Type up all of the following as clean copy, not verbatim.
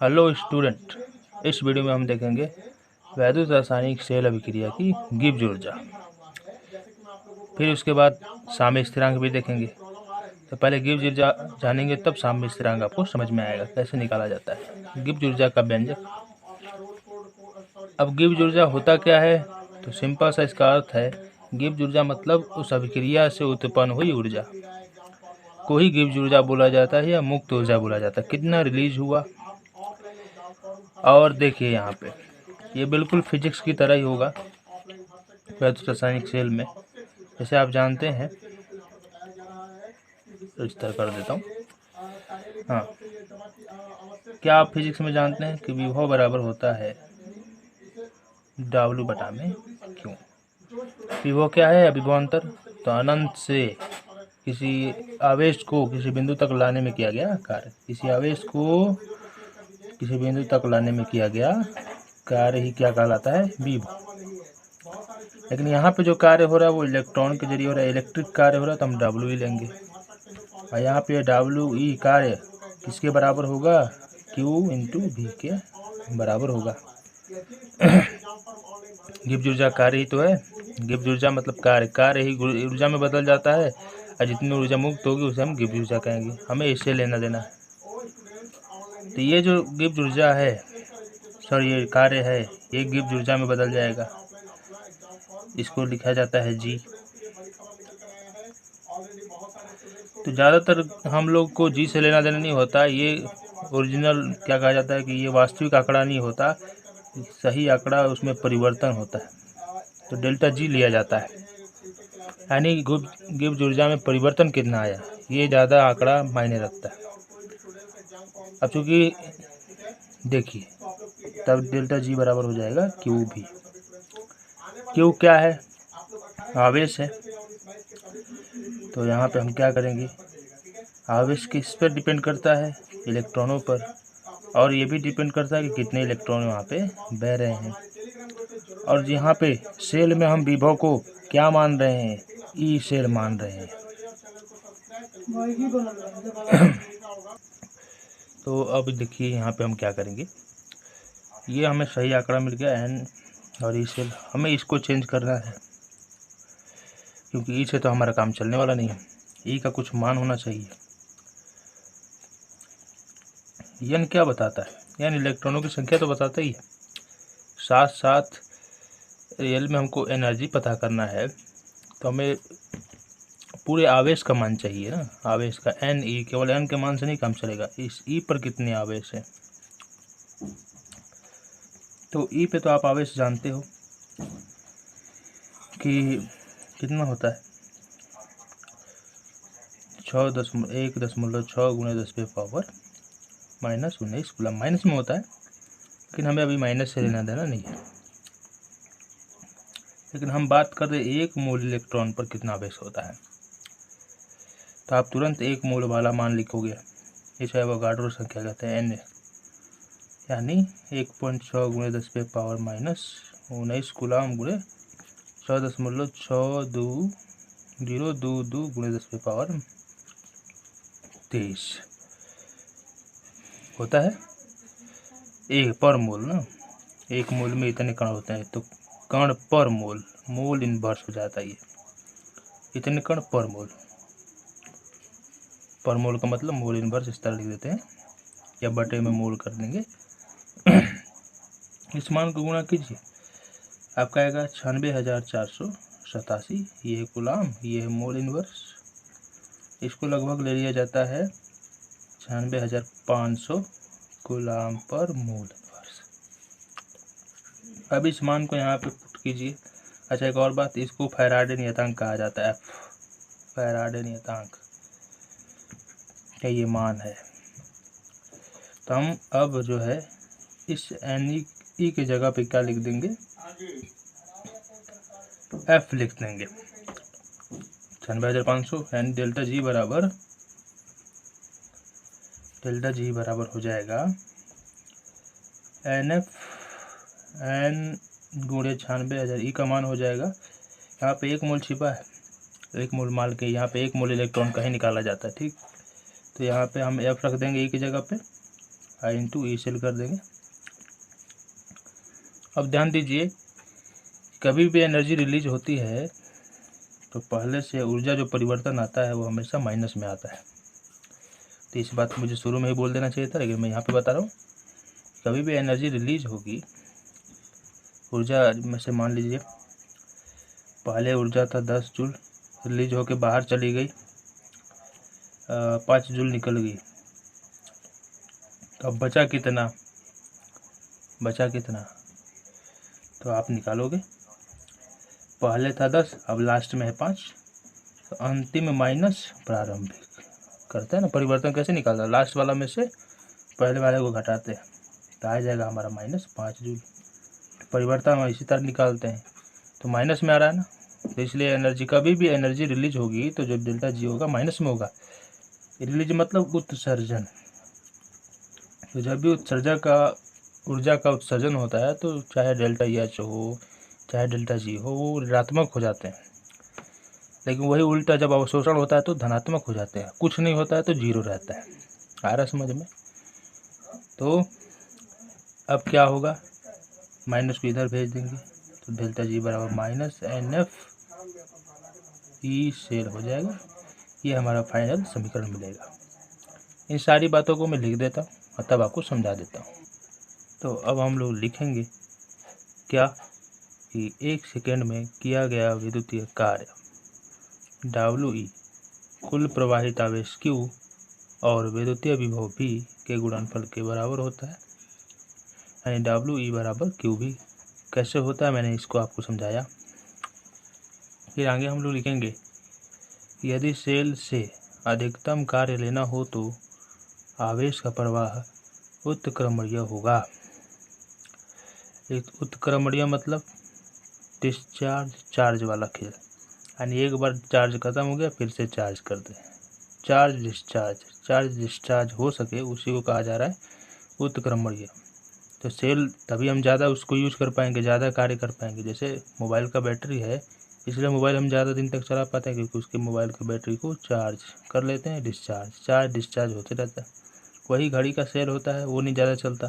Hello student, इस video में हम देखेंगे वैद्युत रासायनिक सेल अभिक्रिया की गिब्स ऊर्जा। फिर उसके बाद साम्य स्थिरांक भी देखेंगे। तो पहले गिब्स ऊर्जा जानेंगे, तब साम्य स्थिरांक आपको समझ में आएगा कैसे निकाला जाता है गिब्स ऊर्जा का व्यंजक। अब गिब्स ऊर्जा होता क्या है, तो सिंपल सा इसका अर्थ है, गिब्स ऊर्जा मतलब उस अभिक्रिया से उत्पन्न हुई ऊर्जा को ही गिब्स ऊर्जा बोला जाता है या मुक्त ऊर्जा बोला जाता है। कितना रिलीज हुआ। और देखिए यहाँ पे ये बिल्कुल फिजिक्स की तरह ही होगा वैद्युत रासायनिक सेल में। जैसे आप जानते हैं, तो इस तरह कर देता हूँ। हाँ, क्या आप फिजिक्स में जानते हैं कि विभव बराबर होता है W बटा में क्यों। विभव क्या है? विभवांतर। तो अनंत से किसी आवेश को किसी बिंदु तक लाने में किया गया कार्य, किसी आवेश को किसी बिंदु तक लाने में किया गया कार्य ही क्या कहलाता है? विभव। लेकिन यहाँ पे जो कार्य हो रहा है वो इलेक्ट्रॉन के जरिए हो रहा है, इलेक्ट्रिक कार्य हो रहा है, तो हम W ही लेंगे। और यहाँ पे WE कार्य किसके बराबर होगा? Q इंटू V के बराबर होगा। गिब्स ऊर्जा कार्य ही तो है। गिब्स ऊर्जा मतलब कार्य ही ऊर्जा में बदल जाता है, और जितनी ऊर्जा मुक्त होगी उसे हम गिब्स ऊर्जा कहेंगे। हमें इससे लेना देना है। तो ये जो गिब्स ऊर्जा है, ये कार्य है, ये गिब्स ऊर्जा में बदल जाएगा। इसको लिखा जाता है G। तो ज़्यादातर हम लोग को G से लेना देना नहीं होता। ये ओरिजिनल क्या कहा जाता है कि ये वास्तविक आंकड़ा नहीं होता, सही आंकड़ा उसमें परिवर्तन होता है, तो डेल्टा G लिया जाता है। यानी गिब्स ऊर्जा में परिवर्तन कितना आया, ये ज़्यादा आंकड़ा मायने रखता है। अब चूँकि देखिए, तब डेल्टा G बराबर हो जाएगा QV। Q क्या है? आवेश है। तो यहाँ पे हम क्या करेंगे, आवेश किस पर डिपेंड करता है? इलेक्ट्रॉनों पर। और ये भी डिपेंड करता है कि कितने इलेक्ट्रॉन वहाँ पे बह रहे हैं। और यहाँ पे सेल में हम विभव को क्या मान रहे हैं? ई सेल मान रहे हैं। तो अब देखिए यहाँ पे हम क्या करेंगे, ये हमें सही आंकड़ा मिल गया N और ई सेल। हमें इसको चेंज करना है, क्योंकि ई से तो हमारा काम चलने वाला नहीं है। ई का कुछ मान होना चाहिए। N क्या बताता है? N इलेक्ट्रॉनों की संख्या तो बताता ही है, साथ साथ रियल में हमको एनर्जी पता करना है, तो हमें पूरे आवेश का मान चाहिए ना। आवेश का NE, केवल N के मान से नहीं काम चलेगा। इस E पर कितने आवेश हैं? तो E पे तो आप आवेश जानते हो कि कितना होता है, 1.6 गुणे 10⁻⁻⁻⁹ कूलम। माइनस में होता है, लेकिन हमें अभी माइनस से लेना देना नहीं है। लेकिन हम बात कर रहे एक मोल इलेक्ट्रॉन पर कितना आवेश होता है, तो आप तुरंत एक मोल वाला मान लिखोगे। इसे एवोगाड्रो संख्या कहते हैं, N, यानी 1.6 गुणे 10⁻⁻⁹ कूलम गुणे 6.620222 गुणे 10⁻23 होता है। एक पर मोल ना, एक मोल में इतने कण होते हैं, तो कण पर मोल इनवर्स हो जाता है। ये इतने कण पर मोल का मतलब मोल इनवर्स इस तरह लिख देते हैं, या बटे में मोल कर देंगे। इस मान को गुणा कीजिए, आपका आएगा 96,487। ये है कूलम, ये है मोल इनवर्स। इसको लगभग ले लिया जाता है 96,500 कूलम पर मोल इनवर्स। अब इस मान को यहाँ पे पुट कीजिए। अच्छा, एक और बात, इसको फैराडे नियतांक कहा जाता है। फैराडे नियतांक का ये मान है। तो हम अब जो है इस NE की जगह पे क्या लिख देंगे? F लिख देंगे। 96,500 यानी डेल्टा G बराबर हो जाएगा NF N गुणे 96,000। ई का मान हो जाएगा, यहाँ पे एक मोल छिपा है, एक मोल मान के यहाँ पे एक मोल इलेक्ट्रॉन का ही निकाला जाता है, ठीक। तो यहाँ पे हम F रख देंगे ई की जगह पे, आई इंटू ई सेल कर देंगे। अब ध्यान दीजिए, कभी भी एनर्जी रिलीज होती है तो पहले से ऊर्जा जो परिवर्तन आता है वो हमेशा माइनस में आता है। तो इस बात को मुझे शुरू में ही बोल देना चाहिए था, लेकिन मैं यहाँ पे बता रहा हूँ। कभी भी एनर्जी रिलीज होगी, ऊर्जा में से मान लीजिए पहले ऊर्जा था 10 जूल, रिलीज होके बाहर चली गई, 5 जूल निकल गई, तो अब बचा कितना, तो आप निकालोगे। पहले था 10, अब लास्ट में है 5, तो अंतिम माइनस प्रारंभिक करते हैं ना, परिवर्तन कैसे निकालता है, लास्ट वाला में से पहले वाले को घटाते हैं, तो आ जाएगा हमारा -5 जूल। परिवर्तन हम इसी तरह निकालते हैं, तो माइनस में आ रहा है ना, तो इसलिए एनर्जी, कभी भी एनर्जी रिलीज होगी तो जो डेल्टा जी होगा माइनस में होगा। रिलीज मतलब उत्सर्जन, तो जब भी उत्सर्जन का ऊर्जा का उत्सर्जन होता है तो चाहे डेल्टा एच हो चाहे डेल्टा जी हो, वो ऋणात्मक हो जाते हैं। लेकिन वही उल्टा जब अवशोषण होता है तो धनात्मक हो जाते हैं, कुछ नहीं होता है तो जीरो रहता है। आ रहा समझ में? तो अब क्या होगा, माइनस को इधर भेज देंगे तो डेल्टा जी बराबर -NF ई सेल हो जाएगा। ये हमारा फाइनल समीकरण मिलेगा। इन सारी बातों को मैं लिख देता हूँ और तब आपको समझा देता हूँ। तो अब हम लोग लिखेंगे क्या कि 1 सेकेंड में किया गया विद्युतीय कार्य WE कुल प्रवाहित आवेश Q और विद्युतीय विभव V के गुणनफल के बराबर होता है, यानी WE बराबर QV। कैसे होता है मैंने इसको आपको समझाया। फिर आगे हम लोग लिखेंगे यदि सेल से अधिकतम कार्य लेना हो तो आवेश का प्रवाह उत्क्रमणीय होगा। एक उत्क्रमणीय मतलब डिस्चार्ज चार्ज वाला खेल, यानी एक बार चार्ज खत्म हो गया फिर से चार्ज कर दें। चार्ज डिस्चार्ज हो सके उसी को कहा जा रहा है उत्क्रमणीय। तो सेल तभी हम ज़्यादा उसको यूज कर पाएंगे, ज़्यादा कार्य कर पाएंगे। जैसे मोबाइल का बैटरी है, इसलिए मोबाइल हम ज़्यादा दिन तक चला पाते हैं क्योंकि उसके मोबाइल के बैटरी को चार्ज कर लेते हैं, चार्ज डिस्चार्ज होते रहता है। वही घड़ी का सेल होता है, वो नहीं ज़्यादा चलता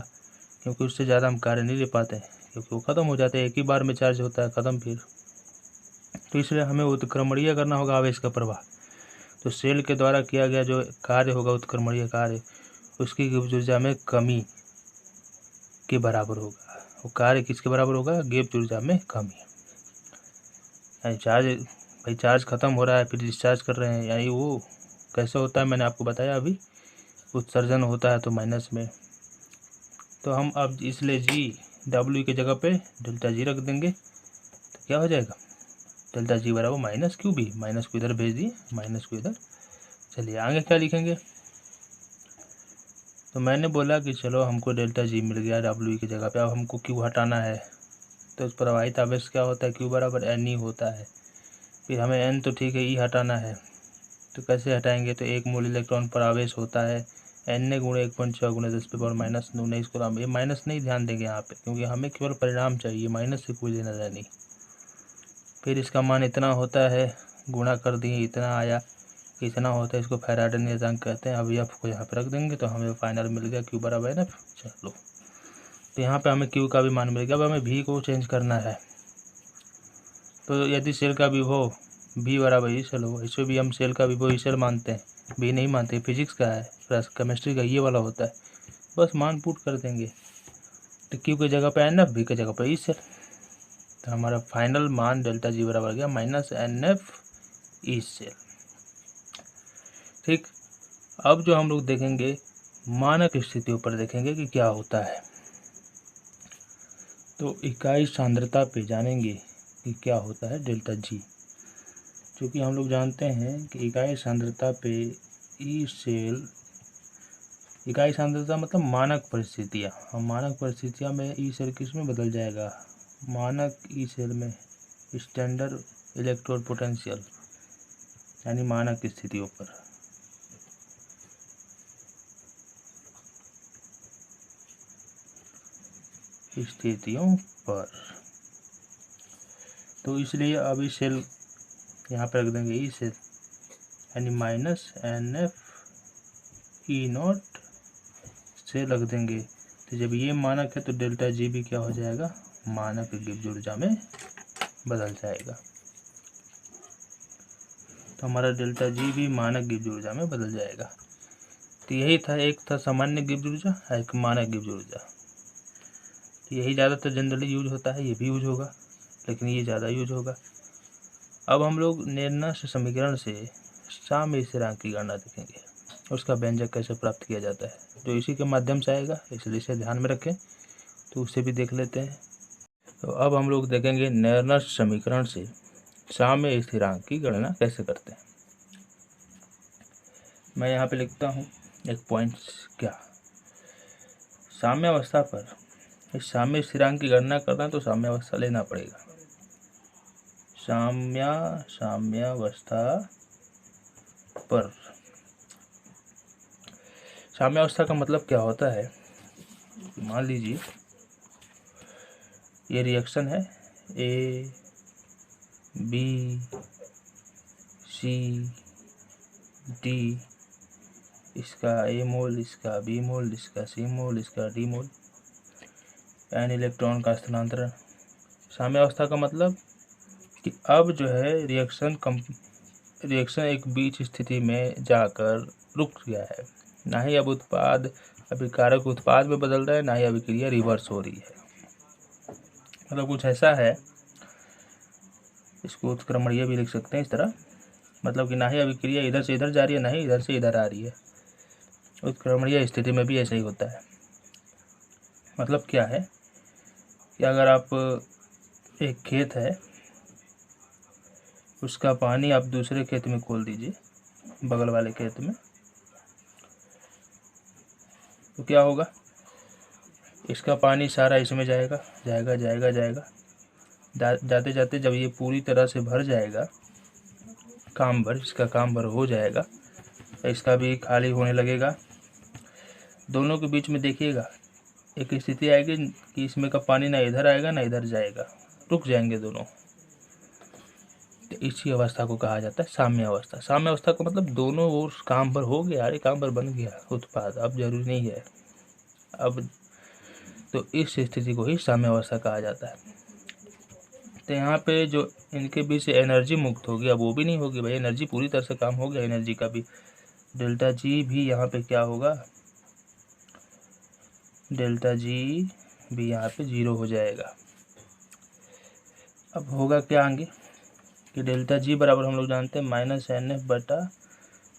क्योंकि उससे ज़्यादा हम कार्य नहीं ले पाते हैं, क्योंकि वो ख़त्म हो जाते हैं, एक ही बार में चार्ज होता है, ख़त्म फिर। तो इसलिए हमें उत्क्रमणीय करना होगा आवेश का प्रवाह। तो सेल के द्वारा किया गया जो कार्य होगा उत्क्रमणीय कार्य, उसकी ऊर्जा में कमी के बराबर होगा। वो कार्य किसके बराबर होगा, गिब्स ऊर्जा में कमी। यानी चार्ज खत्म हो रहा है फिर डिस्चार्ज कर रहे हैं, यानी वो कैसे होता है मैंने आपको बताया अभी, उत्सर्जन होता है तो माइनस में। तो हम अब इसलिए W की जगह पे डेल्टा जी रख देंगे, तो क्या हो जाएगा, डेल्टा जी बराबर -QB। माइनस को इधर भेज दिए, माइनस को इधर। चलिए आगे क्या लिखेंगे। तो मैंने बोला कि चलो हमको डेल्टा जी मिल गया W की जगह पे, अब हमको Q हटाना है। तो उस प्रवाहित आवेश क्या होता है, Q बराबर NE होता है। फिर हमें N तो ठीक है, E हटाना है, तो कैसे हटाएंगे, तो 1 मोल इलेक्ट्रॉन पर आवेश होता है, N गुणे 1.6 गुणे 10⁻⁹ को हम ये माइनस नहीं ध्यान देंगे यहाँ पे, क्योंकि हमें केवल परिणाम चाहिए, माइनस से कोई लेना देना नहीं। फिर इसका मान इतना होता है, गुणा कर दिए इतना आया, इतना होता है, इसको फैराडे नियतांक कहते हैं। अब F को यहाँ पे रख देंगे तो हमें फाइनल मिल गया Q बराबर NF। चलो, तो यहाँ पे हमें Q का भी मान मिल गया। अब हमें V को चेंज करना है। तो यदि सेल का विभव V बराबर ई सेल हो, इसमें भी हम सेल का विभव ई सेल मानते हैं, V नहीं मानते, फिजिक्स का है, प्लस केमिस्ट्री का ये वाला होता है। बस मान पुट कर देंगे, तो Q की जगह पे NF, V की जगह पे ई सेल। तो हमारा फाइनल मान डेल्टा जी बराबर गया -NF ई सेल। ठीक, अब जो हम लोग देखेंगे मानक स्थितियों पर देखेंगे कि क्या होता है। तो इकाई सांद्रता पे जानेंगे कि क्या होता है डेल्टा जी। क्योंकि हम लोग जानते हैं कि इकाई सांद्रता पे ई सेल, इकाई सांद्रता मतलब मानक परिस्थितियाँ, हम मानक परिस्थितियाँ में ई सेल किस में बदल जाएगा, मानक ई सेल में स्टैंडर्ड इलेक्ट्रोड पोटेंशियल, यानी मानक स्थितियों पर। तो इसलिए अब ई सेल यहाँ पर रख देंगे, ई सेल यानी -NF E0 से रख देंगे। तो जब ये मानक है तो डेल्टा जी भी क्या हो जाएगा, मानक गिब्स ऊर्जा में बदल जाएगा। तो हमारा डेल्टा जी भी मानक गिब्स ऊर्जा में बदल जाएगा। तो यही था, एक था सामान्य गिब्स ऊर्जा, एक मानक गिब्स ऊर्जा। तो यही ज़्यादातर जनरली यूज होता है, ये भी यूज होगा लेकिन ये ज़्यादा यूज होगा। अब हम लोग नेर्नस्ट समीकरण से साम्य स्थिरांक की गणना देखेंगे, उसका व्यंजक कैसे प्राप्त किया जाता है, जो इसी के माध्यम से आएगा, इसलिए इसे ध्यान में रखें। तो उसे भी देख लेते हैं। तो अब हम लोग देखेंगे नेर्नस्ट समीकरण से साम्य स्थिरांक की गणना कैसे करते हैं। मैं यहाँ पे लिखता हूँ एक पॉइंट, क्या साम्यावस्था पर इस साम्य स्थिरांक की गणना करना है तो साम्यावस्था लेना पड़ेगा। साम्यावस्था पर, साम्यावस्था का मतलब क्या होता है, मान लीजिए ये रिएक्शन है ए बी सी डी, इसका ए मोल, इसका बी मोल, इसका सी मोल, इसका डी मोल, एन इलेक्ट्रॉन का स्थानांतरण। साम्यावस्था का मतलब कि अब जो है रिएक्शन एक बीच स्थिति में जाकर रुक गया है, ना ही अब उत्पाद अभिकारक उत्पाद में बदल रहा है, ना ही अभिक्रिया रिवर्स हो रही है। मतलब कुछ ऐसा है, इसको उत्क्रमणीय भी लिख सकते हैं इस तरह, मतलब कि ना ही अभिक्रिया इधर से इधर जा रही है, ना ही इधर से इधर आ रही है। उत्क्रमणीय स्थिति में भी ऐसा ही होता है। मतलब क्या है कि अगर आप, एक खेत है, उसका पानी आप दूसरे खेत में खोल दीजिए, बगल वाले खेत में, तो क्या होगा, इसका पानी सारा इसमें जाएगा जाएगा जाएगा जाएगा, जाते जाते जब ये पूरी तरह से भर जाएगा, इसका काम भर हो जाएगा, तो इसका भी खाली होने लगेगा। दोनों के बीच में देखिएगा एक स्थिति आएगी कि इसमें का पानी ना इधर आएगा ना इधर जाएगा, रुक जाएंगे दोनों। तो इसी अवस्था को कहा जाता है साम्य अवस्था। साम्य अवस्था का मतलब दोनों ओर काम भर हो गया, अरे काम भर बन गया उत्पाद, अब जरूरी नहीं है अब, तो इस स्थिति को ही साम्य अवस्था कहा जाता है। तो यहाँ पे जो इनके बीच से एनर्जी मुक्त होगी, अब वो भी नहीं होगी भाई, एनर्जी पूरी तरह से काम हो गया एनर्जी का भी। डेल्टा जी भी यहाँ पे क्या होगा, डेल्टा जी भी यहाँ पे 0 हो जाएगा। अब होगा क्या आगे कि डेल्टा जी बराबर हम लोग जानते हैं -NF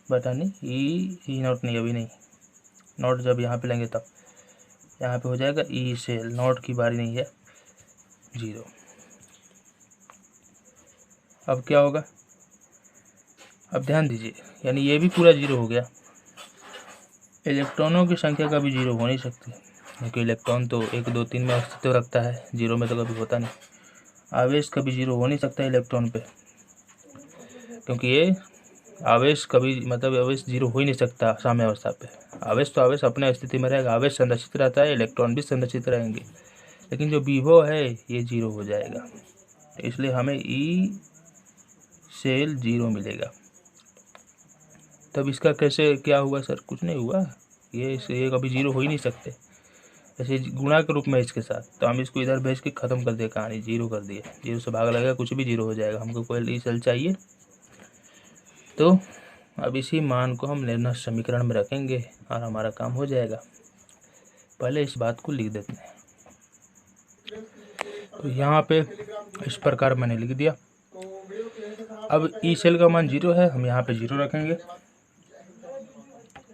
बटा नहीं ई नॉट, नहीं अभी नहीं, नॉट जब यहाँ पे लेंगे तब यहाँ पे हो जाएगा ई सेल, नॉट की बारी नहीं है, 0। अब क्या होगा, अब ध्यान दीजिए, यानी ये भी पूरा 0 हो गया। इलेक्ट्रॉनों की संख्या कभी 0 हो नहीं सकती, क्योंकि इलेक्ट्रॉन तो 1 2 3 में अस्तित्व रखता है, 0 में तो कभी होता नहीं। आवेश कभी 0 हो नहीं सकता इलेक्ट्रॉन पे, क्योंकि ये आवेश कभी, मतलब आवेश 0 हो ही नहीं सकता साम्य अवस्था पे। आवेश तो आवेश अपने स्थिति में रहेगा, आवेश संरक्षित रहता है, इलेक्ट्रॉन भी संरक्षित रहेंगे, लेकिन जो विभव है ये 0 हो जाएगा। तो इसलिए हमें ई सेल 0 मिलेगा। तब इसका कैसे क्या हुआ सर, कुछ नहीं हुआ, ये कभी 0 हो ही नहीं सकते। ऐसे गुणा के रूप में इसके साथ, तो हम इसको इधर भेज के ख़त्म कर दिए कहानी, 0 कर दिए, 0 से भाग लगेगा, कुछ भी 0 हो जाएगा। हमको कोई ई सेल चाहिए, तो अब इसी मान को हम नेर्नस्ट समीकरण में रखेंगे और हमारा काम हो जाएगा। पहले इस बात को लिख देते हैं। तो यहाँ पे इस प्रकार मैंने लिख दिया। अब ई सेल का मान 0 है, हम यहाँ पे 0 रखेंगे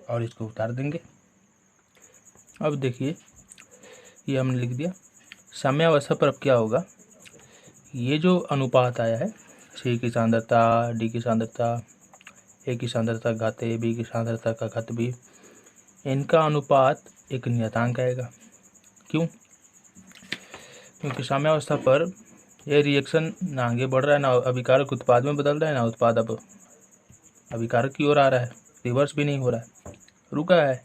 और इसको उतार देंगे। अब देखिए ये हमने लिख दिया। साम्यावस्था पर अब क्या होगा, ये जो अनुपात आया है, सी की सांद्रता, डी की सांद्रता, ए की सांद्रता घात ए, बी की सांद्रता का घात बी, इनका अनुपात एक नियतांक आएगा। क्यों, क्योंकि साम्यावस्था पर यह रिएक्शन ना आगे बढ़ रहा है, ना अभिकारक उत्पाद में बदल रहा है, ना उत्पाद अब अभिकारक की ओर आ रहा है, रिवर्स भी नहीं हो रहा है, रुका है।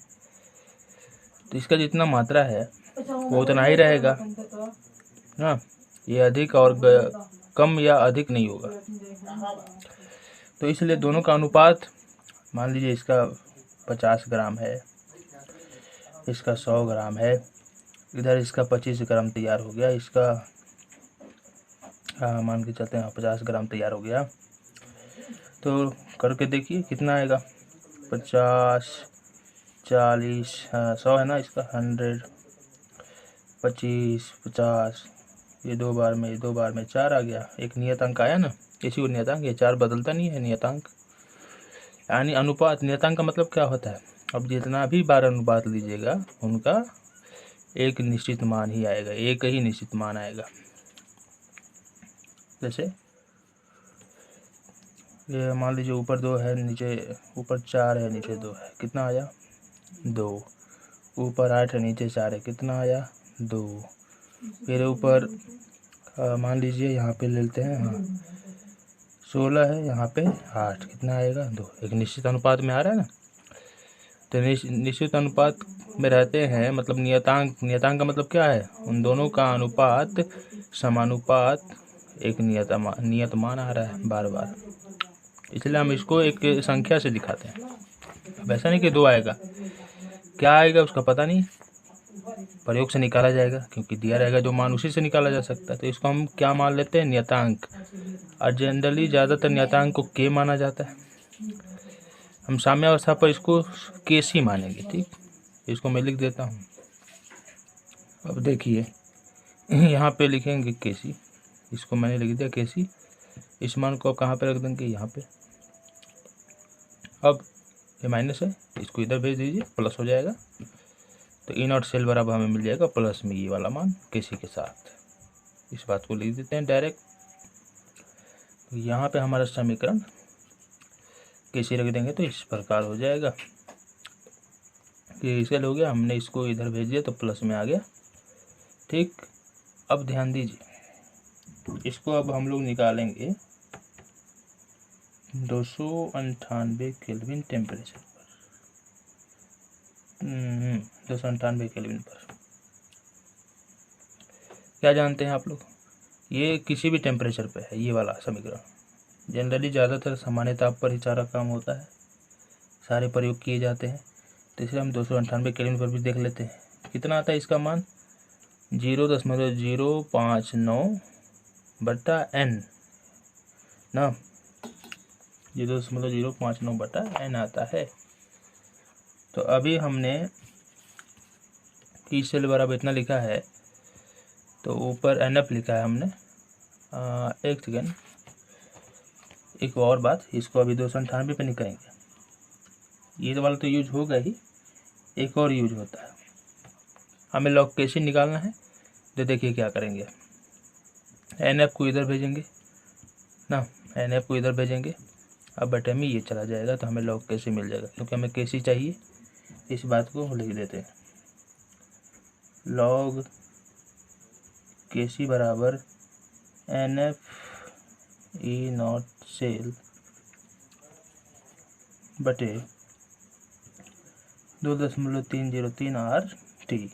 तो इसका जितना मात्रा है वो उतना ही रहेगा, हाँ, ये अधिक और कम या अधिक नहीं होगा। तो इसलिए दोनों का अनुपात, मान लीजिए इसका 50 ग्राम है इसका 100 ग्राम है, इधर इसका 25 ग्राम तैयार हो गया, इसका मान के चलते हैं 50 ग्राम तैयार हो गया। तो करके देखिए कितना आएगा, 50 40 100 है ना, इसका 100 25 50, ये 2 बार में 4 आ गया, एक नियतांक आया ना, इसी को नियतांक, ये 4 बदलता नहीं है नियतांक, यानी अनुपात। नियतांक का मतलब क्या होता है, अब जितना भी बार अनुपात लीजिएगा उनका एक निश्चित मान ही आएगा, एक ही निश्चित मान आएगा। जैसे ये मान लीजिए ऊपर 2 है, नीचे ऊपर 4 है, नीचे 2 है, कितना आया 2। ऊपर 8 है, नीचे 4 है, कितना आया 2। फिर ऊपर मान लीजिए यहाँ पे ले लेते हैं, हाँ 16 है, यहाँ पे 8, कितना आएगा 2। एक निश्चित अनुपात में आ रहा है ना। तो निश्चित अनुपात में रहते हैं, मतलब नियतांक का मतलब क्या है, उन दोनों का अनुपात समानुपात एक नियत मान आ रहा है बार बार, इसलिए हम इसको एक संख्या से दिखाते हैं। अब ऐसा नहीं कि 2 आएगा, क्या आएगा उसका पता नहीं, प्रयोग से निकाला जाएगा, क्योंकि दिया रहेगा जो मान उसी से निकाला जा सकता है। तो इसको हम क्या मान लेते हैं, नियतांक, और जनरली ज़्यादातर नियतांक को के माना जाता है। हम साम्यावस्था पर इसको केसी मानेंगे, ठीक। इसको मैं लिख देता हूँ। अब देखिए यहाँ पे लिखेंगे केसी, इसको मैंने लिख दिया केसी, इस मान को अब कहाँ पे रख देंगे, यहाँ पे। अब ये माइनस है, इसको इधर भेज दीजिए, प्लस हो जाएगा। तो ई नॉट सेल बराबर हमें मिल जाएगा प्लस में ये वाला मान केसी के साथ। इस बात को लिख देते हैं डायरेक्ट। तो यहाँ पे हमारा समीकरण केसी रख देंगे तो इस प्रकार हो जाएगा कि सेल हो गया, हमने इसको इधर भेज दिया तो प्लस में आ गया, ठीक। अब ध्यान दीजिए, इसको अब हम लोग निकालेंगे 298 केल्विन टेम्परेचर पर, 298 केल्विन पर। क्या जानते हैं आप लोग, ये किसी भी टेम्परेचर पे है, ये वाला समीकरण जनरली ज़्यादातर सामान्य ताप पर ही सारा काम होता है, सारे प्रयोग किए जाते हैं। तो इसलिए हम 298 केल्विन पर भी देख लेते हैं कितना आता है इसका मान, 0.059 बटा n ना, 0.059 बटा n आता है। तो अभी हमने ई सेल बराबर इतना लिखा है, तो ऊपर NF लिखा है हमने। एक सेकेंड, एक और बात, इसको अभी 298 पे नहीं करेंगे, ये वाला तो यूज होगा ही, एक और यूज होता है, हमें लॉग केसी निकालना है। तो देखिए क्या करेंगे, NF को इधर भेजेंगे ना, NF को इधर भेजेंगे, अब बटे में ये चला जाएगा, तो हमें लॉग केसी मिल जाएगा, क्योंकि हमें केसी चाहिए। इस बात को लिख देते हैं, लॉग केसी बराबर NF ई नॉट सेल बटे 2.303 RT,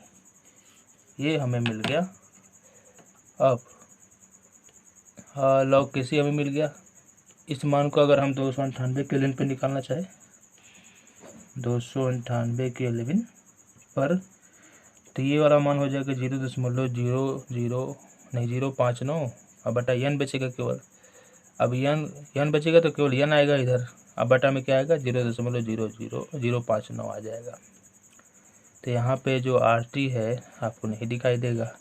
ये हमें मिल गया। अब लॉग केसी हमें मिल गया, इस मान को अगर हम 298 केल्विन पर निकालना चाहे, 298 केल्विन पर, तो ये वाला मान हो जाएगा 0.059 अब बटा n बचेगा केवल। अब n बचेगा तो केवल n आएगा इधर, अब बटा में क्या आएगा 0.00059 आ जाएगा। तो यहाँ पे जो RT है आपको नहीं दिखाई देगा,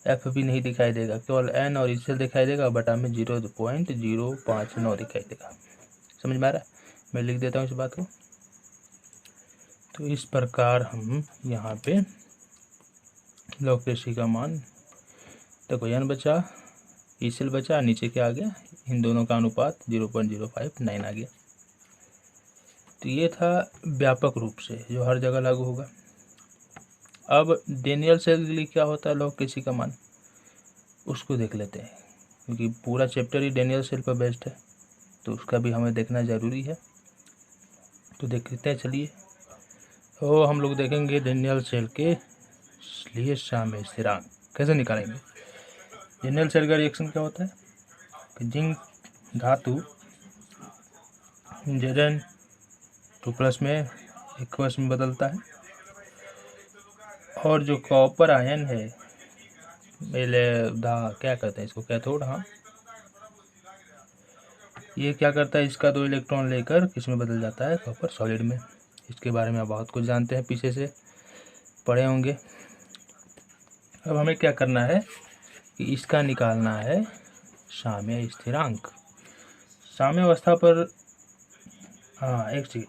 F भी नहीं दिखाई देगा, केवल n और इससे दिखाई देगा, बटा में 0.059 दिखाई देगा। समझ में आ रहा है, मैं लिख देता हूँ इस बात को। तो इस प्रकार हम यहाँ पे लॉग केसी का मान, देखो n बचा, ई सेल बचा, नीचे क्या आ गया, इन दोनों का अनुपात 0.059 आ गया। तो ये था व्यापक रूप से जो हर जगह लागू होगा। अब डेनियल सेल के लिए क्या होता है लॉग केसी का मान, उसको देख लेते हैं, क्योंकि पूरा चैप्टर ही डेनियल सेल पर बेस्ड है, तो उसका भी हमें देखना ज़रूरी है। तो देखते हैं, चलिए। तो हम लोग देखेंगे डेनियल सेल के लिए साम्य स्थिरांक कैसे निकालेंगे। डेनियल सेल का रिएक्शन क्या होता है कि जिंक धातु Zn 2+ में एक्वस में बदलता है, और जो कॉपर आयन है क्या कहते हैं इसको, कैथोड। हाँ, ये क्या करता है, इसका 2 इलेक्ट्रॉन लेकर किस में बदल जाता है, कॉपर सॉलिड में। इसके बारे में आप बहुत कुछ जानते हैं, पीछे से पढ़े होंगे। अब हमें क्या करना है कि इसका निकालना है साम्य स्थिरांक। साम्य अवस्था पर एक चीज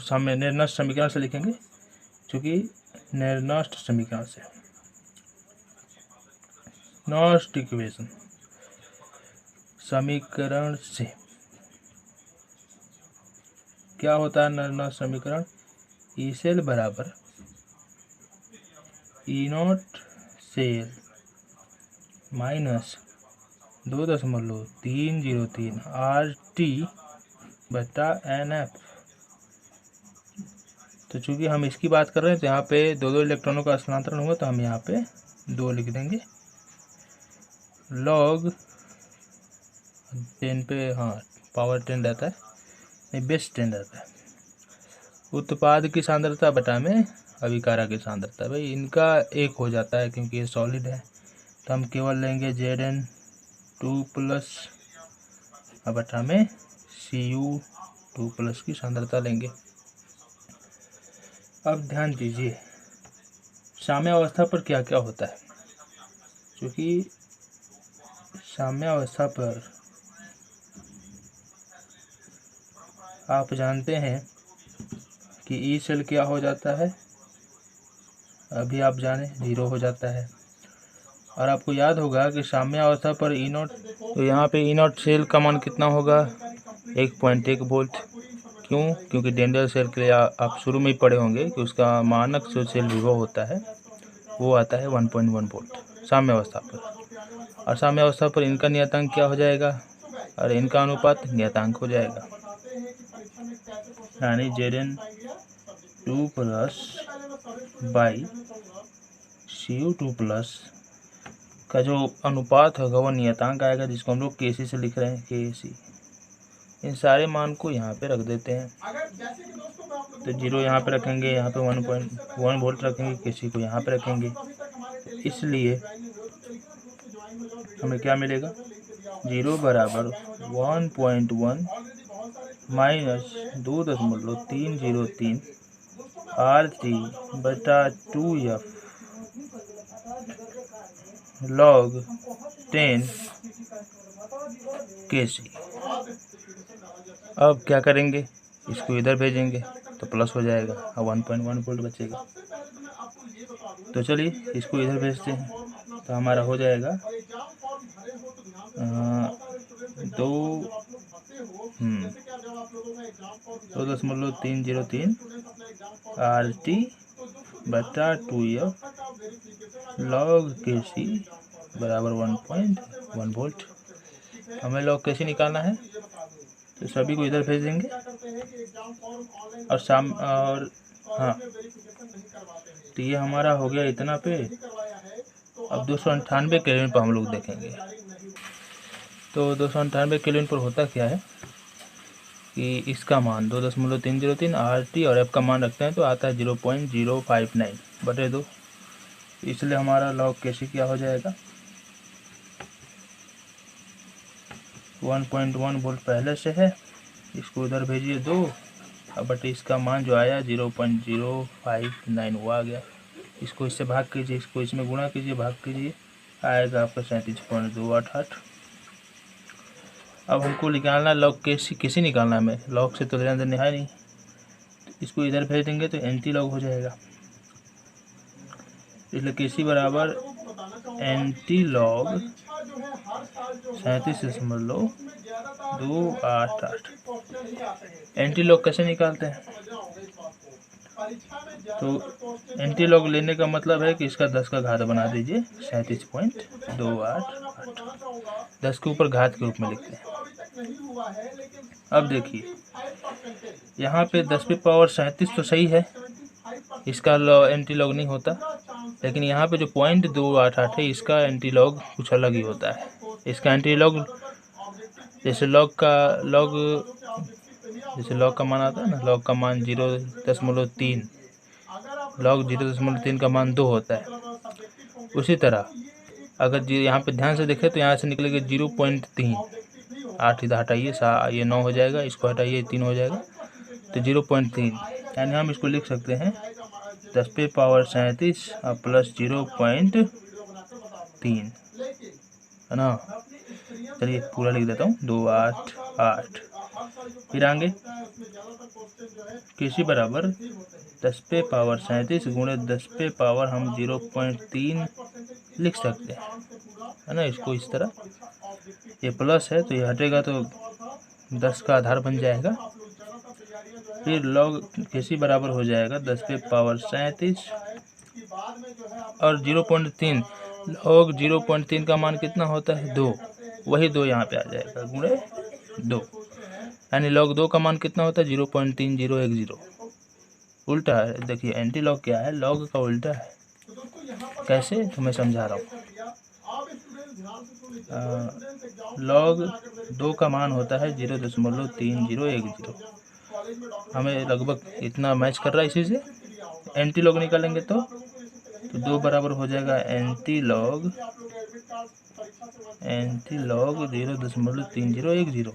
साम्य निर्नष्ट समीकरण से लिखेंगे, क्योंकि निर्नष्ट समीकरण से, नॉस्ट इक्वेशन समीकरण से क्या होता है निर्नष्ट समीकरण, ई सेल बराबर ई नॉट सेल माइनस 2.303 RT बटा NF। तो चूंकि हम इसकी बात कर रहे हैं तो यहाँ पे 2 इलेक्ट्रॉनों का स्थानांतरण हुआ, तो हम यहाँ पे 2 लिख देंगे। लॉग 10 पे पावर 10 रहता है, नहीं बेस 10 रहता है। उत्पाद की सांद्रता बटा में अभिकारक की सांद्रता, भाई इनका एक हो जाता है क्योंकि ये सॉलिड है, तो हम केवल लेंगे Zn2+ बटा में Cu2+ की सांद्रता लेंगे। अब ध्यान दीजिए साम्य अवस्था पर क्या क्या होता है, क्योंकि साम्य अवस्था पर आप जानते हैं कि ई सेल क्या हो जाता है, अभी आप जाने 0 हो जाता है। और आपको याद होगा कि साम्य अवस्था पर ई नॉट, तो यहाँ पे ई नॉट सेल का मान कितना होगा, 1.1 वोल्ट। क्यों, क्योंकि डेंडल सेल के लिए आप शुरू में ही पढ़े होंगे कि उसका मानक जो सेल विभव होता है वो आता है 1.1 वोल्ट साम्य अवस्था पर। और साम्य अवस्था पर इनका नियतांक क्या हो जाएगा, और इनका अनुपात नियतांक हो जाएगा, यानी Zn2+ बाई Cu2+ का जो अनुपात होगा वो नियतांक आएगा, जिसको हम लोग Kc से लिख रहे हैं, Kc। इन सारे मान को यहाँ पे रख देते हैं, तो 0 यहाँ पे रखेंगे, यहाँ पे 1.1 वोल्ट रखेंगे, Kc को यहाँ पे रखेंगे। इसलिए हमें क्या मिलेगा, 0 बराबर 1.1 माइनस 2.303 RT बटा 2F log 10 Kc। अब क्या करेंगे, इसको इधर भेजेंगे तो प्लस हो जाएगा और 1.1 वोल्ट बचेगा। तो चलिए इसको इधर भेजते हैं, तो हमारा हो जाएगा 2.303 RT बटा 2F log Kc बराबर 1.1 वोल्ट। हमें log Kc निकालना है, तो सभी को इधर भेज देंगे और तो ये हमारा हो गया इतना पे। अब 298 केल्विन पर हम लोग देखेंगे, तो 298 केल्विन पर होता क्या है कि इसका मान 2.303 RT और F का मान रखते हैं तो आता है 0.059 बटे 2। इसलिए हमारा log Kc क्या हो जाएगा, 1.1 वोल्ट पहले से है, इसको उधर भेजिए 2, बट इसका मान जो आया 0.059 वो आ गया। इसको इससे भाग कीजिए, इसको इसमें गुणा कीजिए, भाग कीजिए, आएगा आपका 37.288। अब हमको निकालना लॉग Kc निकालना है, हमें लॉग से तो लेना देना है नहीं, इसको इधर भेज देंगे तो एंटी लॉग हो जाएगा। इसलिए Kc बराबर एंटी लॉग 37.288। एंटी लॉग कैसे निकालते हैं, तो एंटी लॉग लेने का मतलब है कि इसका 10 का घात बना दीजिए 37.288, 10 के ऊपर घात के रूप में लिखते हैं। अब देखिए यहाँ पे 10 पे पावर 37 तो सही है, इसका एंटी लॉग नहीं होता, लेकिन यहाँ पे जो 0.288 है इसका एंटी लॉग कुछ अलग ही होता है। इसका एंटी लॉग जैसे लॉग का मान आता है ना, लॉग का मान 0.3, log 0.3 का मान 2 होता है। उसी तरह अगर यहाँ पे ध्यान से देखें तो यहाँ से निकलेगा 0.3, 8 इधर हटाइए, ये 9 हो जाएगा, इसको हटाइए 3 हो जाएगा, तो 0.3, यानी हम इसको लिख सकते हैं 10⁻37 प्लस 0.3, है ना। चलिए पूरा लिख देता हूँ, 2 8 8। फिर आगे किसी बराबर 10⁻37 गुणे 10 हम 0.3 लिख सकते हैं, है ना। इसको इस तरह, ये प्लस है तो ये हटेगा तो 10 का आधार बन जाएगा। फिर log किसी बराबर हो जाएगा 10⁻37 और 0.3, log 0.3 का मान कितना होता है 2, वही 2 यहाँ पे आ जाएगा गुणे 2, यानी log 2 का मान कितना होता है 0.3010। उल्टा है, देखिए एंटी लॉग क्या है, log का उल्टा है। कैसे, तो मैं समझा रहा हूँ। log 2 का मान होता है 0.3010। हमें लगभग इतना मैच कर रहा है, इसी से एंटी लॉग निकालेंगे तो 2 बराबर हो जाएगा एंटी लॉग 0.3010,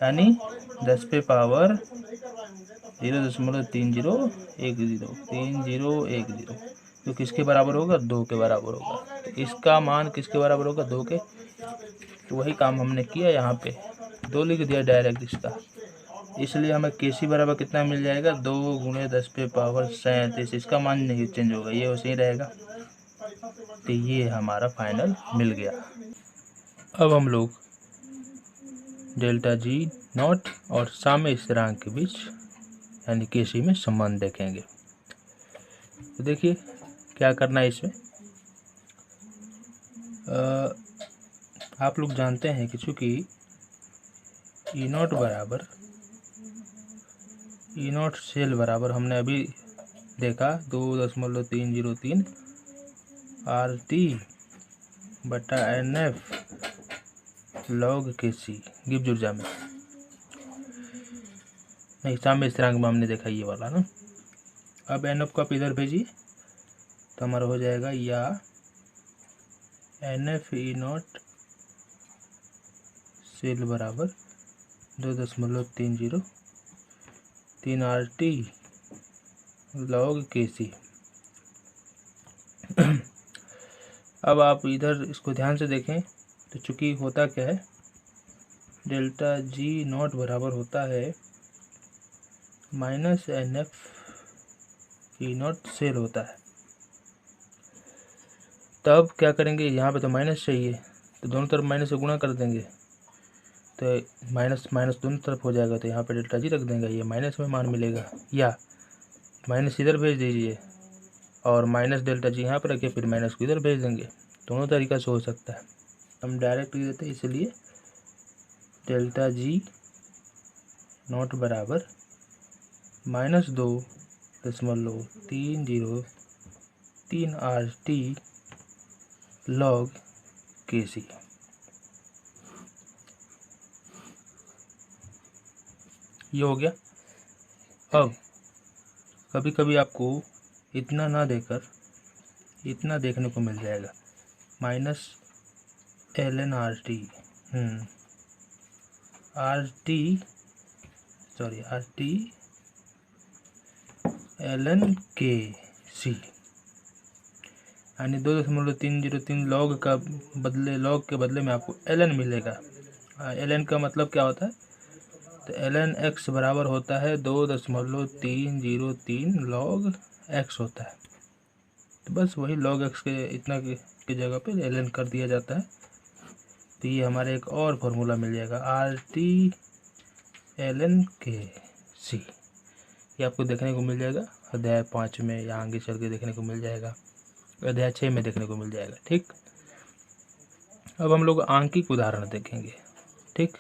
यानी 10⁻0.3010 तो किसके बराबर होगा 2 के बराबर होगा। तो इसका मान किसके बराबर होगा 2 के, तो वही काम हमने किया, यहाँ पे 2 लिख दिया डायरेक्ट इसका। इसलिए हमें केसी बराबर कितना मिल जाएगा 2 गुणे 10⁻37, इसका मान नहीं चेंज होगा, ये वैसे ही रहेगा। तो ये हमारा फाइनल मिल गया। अब हम लोग डेल्टा जी नॉट और साम्य स्थिरांक के बीच यानी केसी में संबंध देखेंगे। तो देखिए क्या करना है इसमें। आप लोग जानते हैं कि चूँकि ई नॉट सेल बराबर हमने अभी देखा 2.303 RT बटा NF log KC गिब्स ऊर्जा में, नहीं साम्य स्थिरांक में हमने देखा ये वाला ना। अब NF को आप इधर भेजिए तो हमारा हो जाएगा या NF ई नॉट सेल बराबर 2.303 RT log KC। अब आप इधर इसको ध्यान से देखें तो चूँकि होता क्या है, डेल्टा जी नॉट बराबर होता है -NF ई नॉट सेल होता है। तब क्या करेंगे, यहाँ पे तो माइनस चाहिए तो दोनों तरफ माइनस से गुणा कर देंगे, तो माइनस माइनस दोनों तरफ हो जाएगा, तो यहाँ पे डेल्टा जी रख देंगे, ये माइनस में मान मिलेगा। या माइनस इधर भेज दीजिए और माइनस डेल्टा जी यहाँ पर रखिए, फिर माइनस को इधर भेज देंगे। दोनों तरीका से हो सकता है, हम डायरेक्ट लिख देते हैं, इसलिए डेल्टा जी नॉट बराबर -2.303 RT log KC। ये हो गया। अब कभी कभी आपको इतना ना देकर इतना देखने को मिल जाएगा -ln RT ln KC, यानी 2.303 log के बदले में आपको ln मिलेगा। ln का मतलब क्या होता है, तो ln x बराबर होता है 2.303 log x होता है। तो बस वही log x के इतना की जगह पे ln कर दिया जाता है। तो ये हमारे एक और फार्मूला मिल जाएगा RT ln KC। ये आपको देखने को मिल जाएगा अध्याय 5 में, या आगे चल के देखने को मिल जाएगा अध्याय 6 में देखने को मिल जाएगा। ठीक, अब हम लोग आंकिक उदाहरण देखेंगे। ठीक,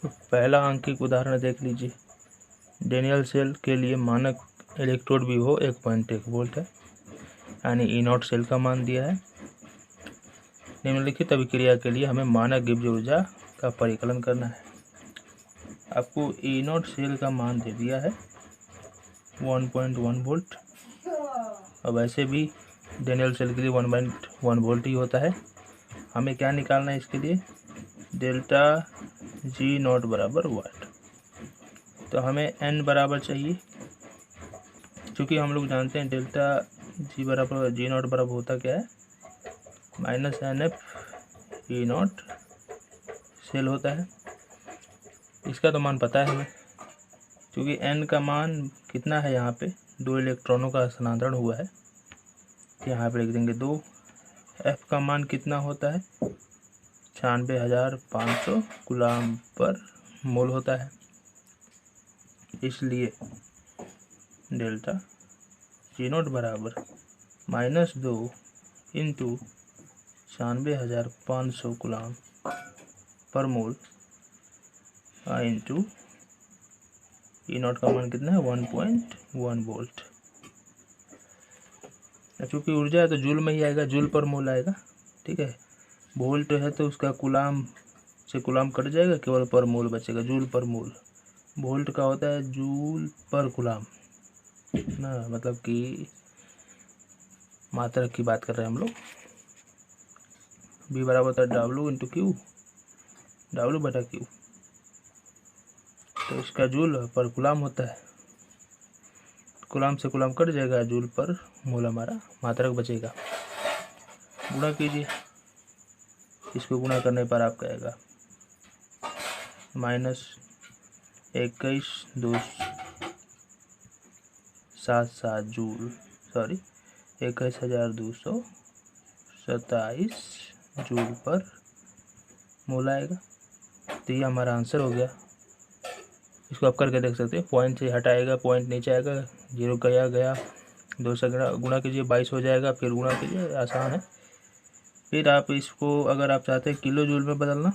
तो पहला आंकिक उदाहरण देख लीजिए। डेनियल सेल के लिए मानक इलेक्ट्रोड विभव 1.1 वोल्ट है, यानी ई नॉट सेल का मान दिया है। निम्नलिखित अभिक्रिया के लिए हमें मानक गिब्स ऊर्जा का परिकलन करना है। आपको ई नॉट सेल का मान दे दिया है 1.1 वोल्ट। अब ऐसे भी डेनियल सेल के लिए 1.1 वोल्ट ही होता है। हमें क्या निकालना है इसके लिए, डेल्टा जी नॉट बराबर वाट। तो हमें एन बराबर चाहिए, क्योंकि हम लोग जानते हैं डेल्टा जी बराबर जी नॉट बराबर होता क्या है, -NF ई नॉट सेल होता है। इसका तो मान पता है हमें, क्योंकि एन का मान कितना है, यहाँ पे 2 इलेक्ट्रॉनों का स्थानांतरण हुआ है, यहाँ पे लिख देंगे 2। एफ का मान कितना होता है, 96,500 कूलाम पर मोल होता है। इसलिए डेल्टा जी नॉट बराबर -2 इंटू 96,500 कूलाम पर मोल इंटू ई नॉट का मान कितना है, 1.1 वोल्ट। चूँकि ऊर्जा है तो जूल में ही आएगा, जूल पर मोल आएगा, ठीक है। वोल्ट है तो उसका कूलाम से कूलाम कट जाएगा, केवल पर मोल बचेगा, जूल पर मोल। वोल्ट का होता है जूल पर कूलाम ना, मतलब कि मात्रा की बात कर रहे हैं हम लोग। बी बराबर होता है डब्ल्यू इंटू क्यू, डब्ल्यू बटा क्यू। तो इसका जूल पर कूलाम होता है, कूलाम से कूलाम कट जाएगा, जूल पर मोल हमारा मात्रक बचेगा। गुणा कीजिए, इसको गुणा करने पर आपका आएगा -21,277 जूल, सॉरी 21,227 जूल पर मोल आएगा। तो ये हमारा आंसर हो गया। इसको आप करके देख सकते हैं, पॉइंट से हटाएगा, पॉइंट नीचे आएगा, 0 गया गया, 2 से गुणा कीजिए, 22 हो जाएगा, फिर गुणा कीजिए, आसान है। फिर आप इसको अगर आप चाहते हैं किलो जूल में बदलना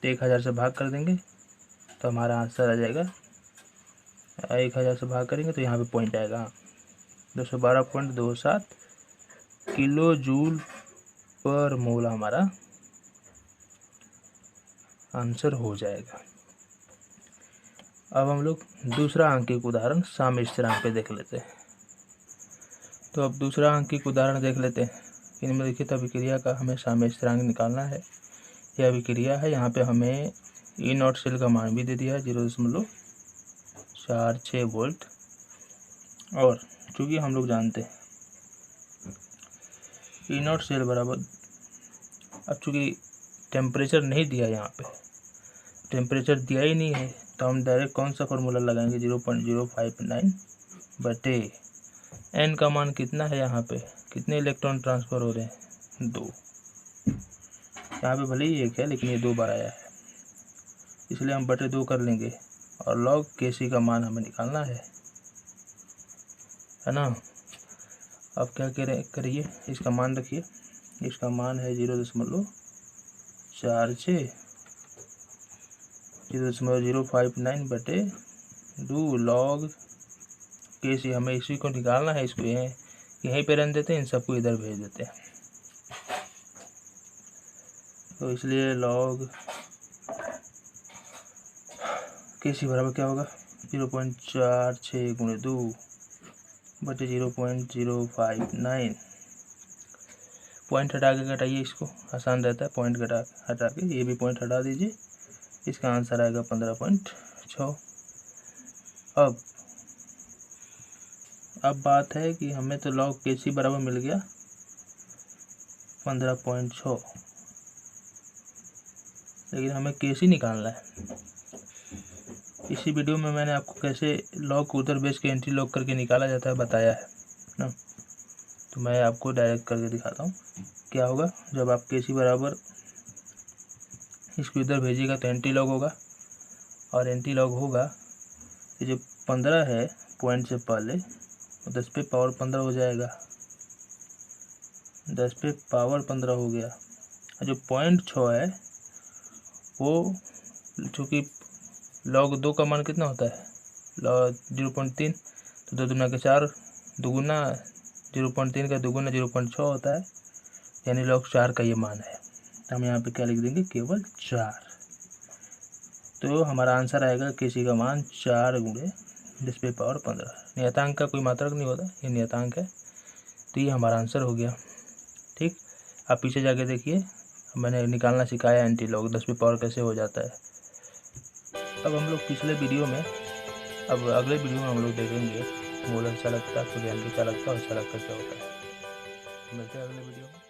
तो 1000 से भाग कर देंगे, तो हमारा आंसर आ जाएगा। 1000 से भाग करेंगे तो यहाँ पे पॉइंट आएगा 212.27 किलो जूल पर मोल हमारा आंसर हो जाएगा। अब हम लोग दूसरा आंकिक उदाहरण साम्य स्थिरांक पे देख लेते हैं। तो अब दूसरा आंकिक उदाहरण देख लेते हैं। इनमें देखिए, तो अभिक्रिया का हमें साम्य स्थिरांक निकालना है। यह अभिक्रिया है, यहाँ पे हमें ई नॉट सेल का मान भी दे दिया है 0.46 वोल्ट। और चूँकि हम लोग जानते हैं ई नॉट सेल बराबर, अब चूँकि टेम्परेचर नहीं दिया, यहाँ पे टेम्परेचर दिया ही नहीं है, तो हम डायरेक्ट कौन सा फार्मूला लगाएंगे, 0.059 बटे एन का मान कितना है, यहाँ पे कितने इलेक्ट्रॉन ट्रांसफ़र हो रहे हैं, 2। यहाँ पे भले ही 1 है, लेकिन ये 2 बार आया है, इसलिए हम बटे 2 कर लेंगे। और लॉग केसी का मान हमें निकालना है ना। अब क्या करिए, इसका मान रखिए, इसका मान है 0.46 0.059 बटे 2 लॉग केसी। हमें इसी को निकालना है, इसको यहीं पे रहने देते हैं, इन सबको इधर भेज देते हैं। तो इसलिए लॉग केसी बराबर क्या होगा, 0.46 गुणे 2 बटे 0.059। पॉइंट हटा के घटाइए, इसको आसान रहता है, पॉइंट हटा के ये भी पॉइंट हटा दीजिए, इसका आंसर आएगा 15.6। अब बात है कि हमें तो लॉग केसी बराबर मिल गया 15.6, लेकिन हमें केसी निकालना है। इसी वीडियो में मैंने आपको कैसे लॉग को उधर बेच के एंटी लॉग करके निकाला जाता है बताया है ना। तो मैं आपको डायरेक्ट करके दिखाता हूँ क्या होगा। जब आप केसी बराबर इसको इधर भेजिएगा तो एंटी लॉग होगा, और एंटी लॉग होगा तो जो 15 है पॉइंट से पहले, 10 पे पावर 15 हो जाएगा, 10 पे पावर 15 हो गया। और जो 0.6 है वो, चूँकि लॉग 2 का मान कितना होता है, लॉग 0.3, तो 2 दूना के 4, दुगुना 0.3 का दुगुना 0.6 होता है, यानी लॉग 4 का ये मान है। तो हम यहाँ पे क्या लिख देंगे, केवल 4। तो हमारा आंसर आएगा केसी का मान 4 गुणे डिस्प्ले पावर 15। नियतांक का कोई मात्रक नहीं होता, ये नियतांक है। तो ये हमारा आंसर हो गया। ठीक, आप पीछे जाके देखिए, मैंने निकालना सिखाया एंटी लॉग 10 पावर कैसे हो जाता है। अब हम लोग पिछले वीडियो में, अब अगले वीडियो में हम लोग देखेंगे मूलक चालकता, खुद यांत्रिक चालकता और चालकता क्या होता है। मिलते हैं अगले वीडियो में।